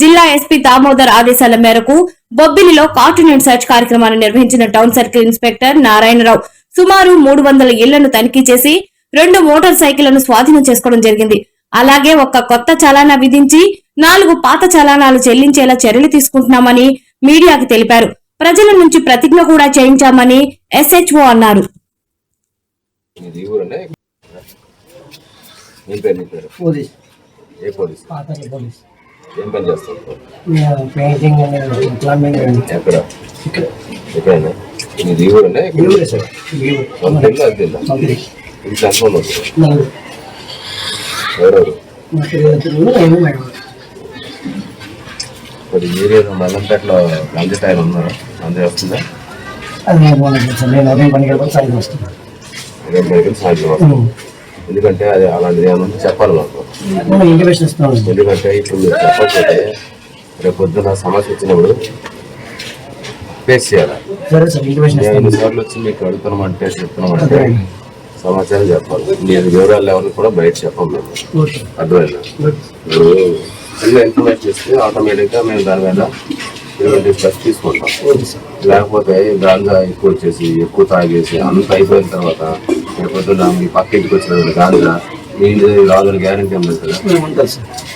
జిల్లా ఎస్పీ దామోదర్ ఆదేశాల మేరకు బొబ్బిలిలో కార్టూన్ అండ్ సర్చ్ కార్యక్రమాన్ని నిర్వహించిన టౌన్ సర్కిల్ ఇన్స్పెక్టర్ నారాయణరావు సుమారు 300 ఇళ్లను తనిఖీ చేసి 2 మోటార్ సైకిళ్లను స్వాధీనం చేసుకోవడం జరిగింది. అలాగే ఒక కొత్త చలానా విధించి 4 పాత చలానాలు చెల్లించేలా చర్యలు తీసుకుంటున్నామని మీడియాకు తెలిపారు. ప్రజల నుంచి ప్రతిజ్ఞ కూడా చేయించామని SHO అన్నారు. ఏరియాలో మల్లంపేటలో గాంధీ టైర్ ఉన్నారు, అందరూ వస్తుందా? ఎందుకంటే అది అలాంటిది ఏమన్నా చెప్పాలి మాకు. ఎందుకంటే ఇప్పుడు మీరు చెప్పకపోతే రేపు పొద్దున సమస్య వచ్చినప్పుడు ఫేస్ చేయాలి. 5 సార్లు వచ్చి మీకు అడుగుతున్నామంటే చెప్తున్నామంటే సమాచారం చెప్పాలి. నేను వివరాలు ఎవరిని కూడా బయట చెప్పాం. మేము అర్థమైనా చిన్న ఇన్ఫర్మేషన్ ఇస్తే ఆటోమేటిక్గా మేము దాని మీద ప్రివెంటివ్ తీసుకుంటాం. లేకపోతే గాంజా ఎక్కువ వచ్చేసి ఎక్కువ తాగేసి అంత అయిపోయిన తర్వాత రేపొద్దున మీ పక్క ఇంటికి వచ్చిన గాంజా మీ ఇంటి రాదని గ్యారెంటీ ఏం లేదు కదా,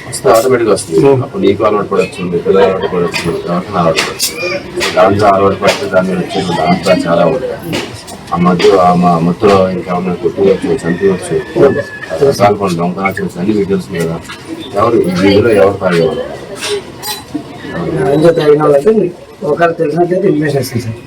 వస్తే ఆటోమేటిక్గా వస్తుంది. అప్పుడు నీకు అలవాటు పడవచ్చు, మీ పిల్లలు అలవాటు పడవచ్చు, ఎవరికైనా అలవాటు పడవచ్చు. గాంజా అలవాటు పడితే దాని మీద వచ్చే దాంట్లో చాలా ఉంటాయి. ఆ మత్తులో ఇంకేమన్నా కొట్టుకోవచ్చు, చంపవచ్చు, రసాలు కొన్ని దొంగతనాలు చేయవచ్చు, అన్ని మీకు తెలుస్తుంది కదా. ఎవరు వీధిలో ఎవరు తాగేవాళ్ళు ఒకరు తెలిసినట్లయితే ఇన్వెస్ట్ చేస్తాం సార్.